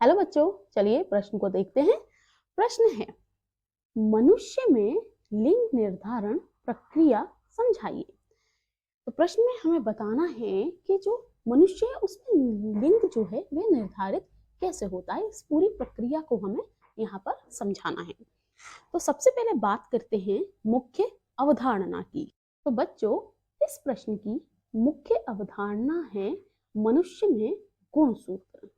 Hello बच्चों, चलिए प्रश्न को देखते हैं। प्रश्न है, मनुष्य में लिंग निर्धारण प्रक्रिया समझाइए। तो प्रश्न में हमें बताना है कि जो मनुष्य है उसमें लिंग जो है वह निर्धारित कैसे होता है। इस पूरी प्रक्रिया को हमें यहाँ पर समझाना है। तो सबसे पहले बात करते हैं मुख्य अवधारणा की। तो बच्चों, इस प्रश्न की मुख्य अवधारणा है मनुष्य में गुणसूत्र।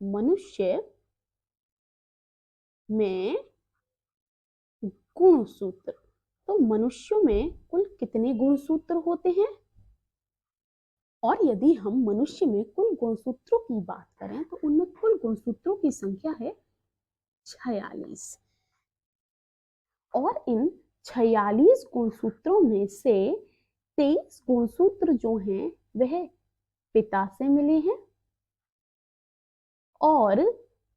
मनुष्य में गुणसूत्र। तो मनुष्यों में कुल कितने गुणसूत्र होते हैं? और यदि हम मनुष्य में कुल गुणसूत्रों की बात करें तो उनमें कुल गुणसूत्रों की संख्या है 46। और इन 46 गुणसूत्रों में से 23 गुणसूत्र जो हैं वह पिता से मिले हैं और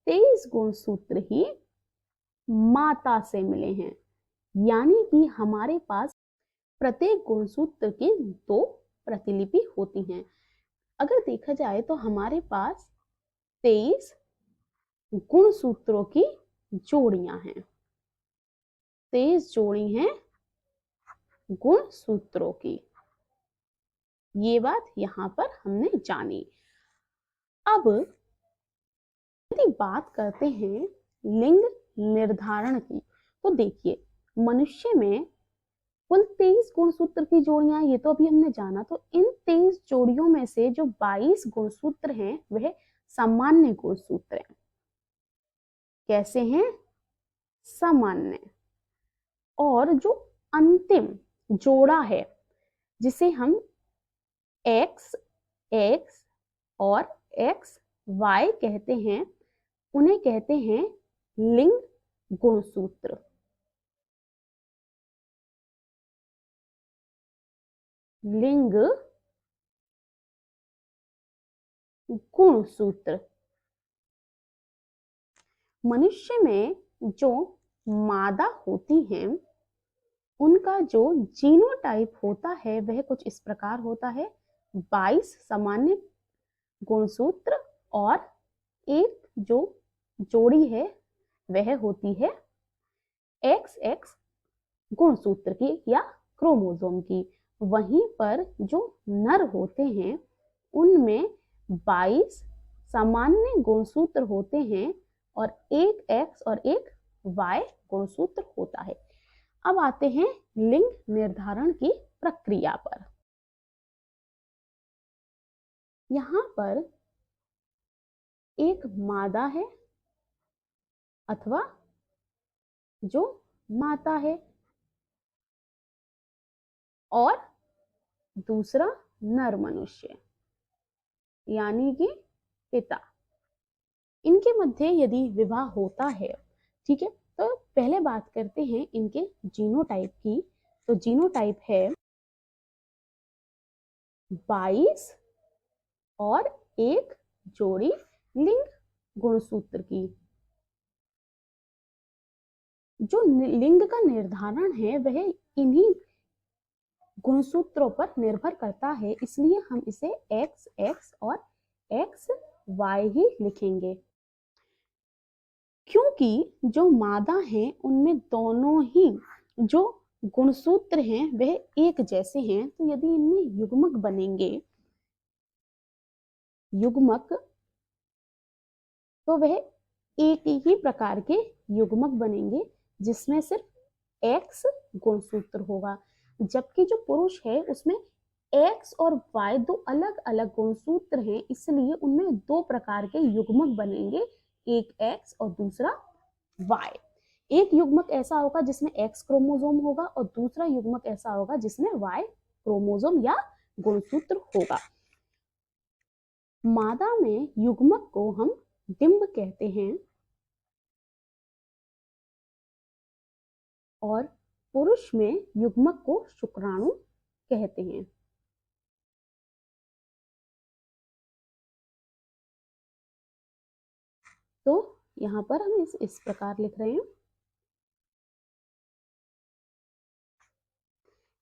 23 गुणसूत्र ही माता से मिले हैं। यानी कि हमारे पास प्रत्येक गुणसूत्र की 2 प्रतिलिपि होती हैं। अगर देखा जाए तो हमारे पास 23 गुणसूत्रों की जोड़ियां हैं। 23 जोड़ी हैं गुणसूत्रों की। ये बात यहां पर हमने जानी। अब यदि बात करते हैं लिंग निर्धारण की, तो देखिए मनुष्य में कुल 23 गुणसूत्र की जोड़ियां, ये तो अभी हमने जाना। तो इन 23 जोड़ियों में से जो 22 गुणसूत्र हैं वह सामान्य गुणसूत्र हैं। कैसे हैं? सामान्य। और जो अंतिम जोड़ा है जिसे हम एक्स एक्स और एक्स वाई कहते हैं, उन्हें कहते हैं लिंग गुणसूत्र। लिंग गुणसूत्र। मनुष्य में जो मादा होती हैं उनका जो जीनोटाइप होता है वह कुछ इस प्रकार होता है। 22 सामान्य गुणसूत्र और एक जो जोड़ी है वह होती है एक्स एक्स गुणसूत्र की या क्रोमोसोम की। वहीं पर जो नर होते हैं उनमें 22 सामान्य गुणसूत्र होते हैं और एक एक्स और एक वाई गुणसूत्र होता है। अब आते हैं लिंग निर्धारण की प्रक्रिया पर। यहां पर एक मादा है अथवा जो माता है और दूसरा नर मनुष्य यानी कि पिता। इनके मध्य यदि विवाह होता है, ठीक है, तो पहले बात करते हैं इनके जीनोटाइप की। तो जीनोटाइप है 22 और एक जोड़ी लिंग गुणसूत्र की। जो लिंग का निर्धारण है वह इन्हीं गुणसूत्रों पर निर्भर करता है, इसलिए हम इसे एक्स एक्स और एक्स वाई ही लिखेंगे। क्योंकि जो मादा हैं उनमें दोनों ही जो गुणसूत्र हैं वह एक जैसे हैं, तो यदि इनमें युग्मक बनेंगे, युग्मक, तो वह एक ही प्रकार के युग्मक बनेंगे जिसमें सिर्फ एक्स गुणसूत्र होगा। जबकि जो पुरुष है उसमें एक्स और वाई दो अलग अलग गुणसूत्र हैं, इसलिए उनमें 2 प्रकार के युग्मक बनेंगे, एक एक्स और दूसरा वाई। एक युग्मक ऐसा होगा जिसमें एक्स क्रोमोसोम होगा और दूसरा युग्मक ऐसा होगा जिसमें वाई क्रोमोसोम या गुणसूत्र होगा। मादा में युग्मक को हम डिंब कहते हैं और पुरुष में युग्मक को शुक्राणु कहते हैं। तो यहां पर हम इस प्रकार लिख रहे हैं।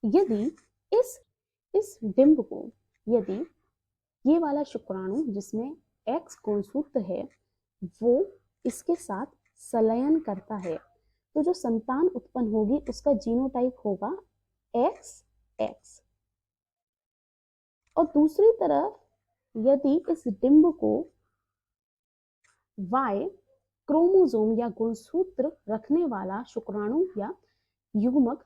यदि इस डिंब को, यदि ये वाला शुक्राणु जिसमें एक्स गुणसूत्र है वो इसके साथ संलयन करता है, तो जो संतान उत्पन्न होगी उसका जीनोटाइप होगा एक्स एक्स। और दूसरी तरफ यदि इस डिंब को वाई क्रोमोसोम या गुणसूत्र रखने वाला शुक्राणु या युग्मक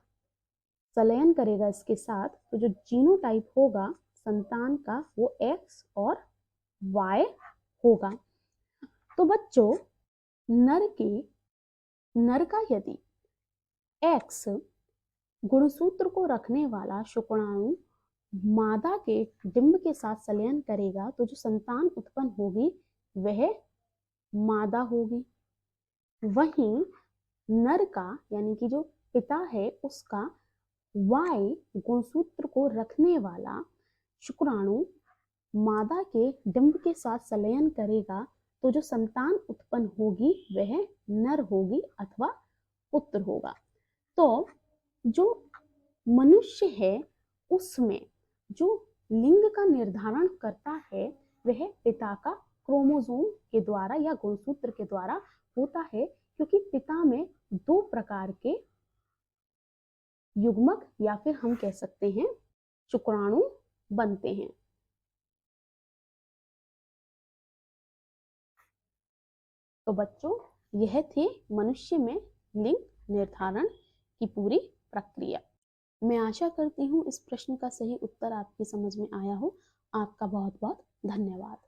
संलयन करेगा इसके साथ, तो जो जीनोटाइप होगा संतान का वो एक्स और वाई होगा। तो बच्चों नर का यदि एक्स गुणसूत्र को रखने वाला शुक्राणु मादा के डिंब के साथ संलयन करेगा, तो जो संतान उत्पन्न होगी वह मादा होगी। वहीं नर का यानी कि जो पिता है उसका वाई गुणसूत्र को रखने वाला शुक्राणु मादा के डिंब के साथ संलयन करेगा, तो जो संतान उत्पन्न होगी वह नर होगी अथवा पुत्र होगा। तो जो मनुष्य है उसमें जो लिंग का निर्धारण करता है वह पिता का क्रोमोसोम के द्वारा या गुणसूत्र के द्वारा होता है, क्योंकि पिता में दो प्रकार के युग्मक या फिर हम कह सकते हैं शुक्राणु बनते हैं। तो बच्चों यह थी मनुष्य में लिंग निर्धारण की पूरी प्रक्रिया। मैं आशा करती हूँ इस प्रश्न का सही उत्तर आपकी समझ में आया हो। आपका बहुत बहुत धन्यवाद।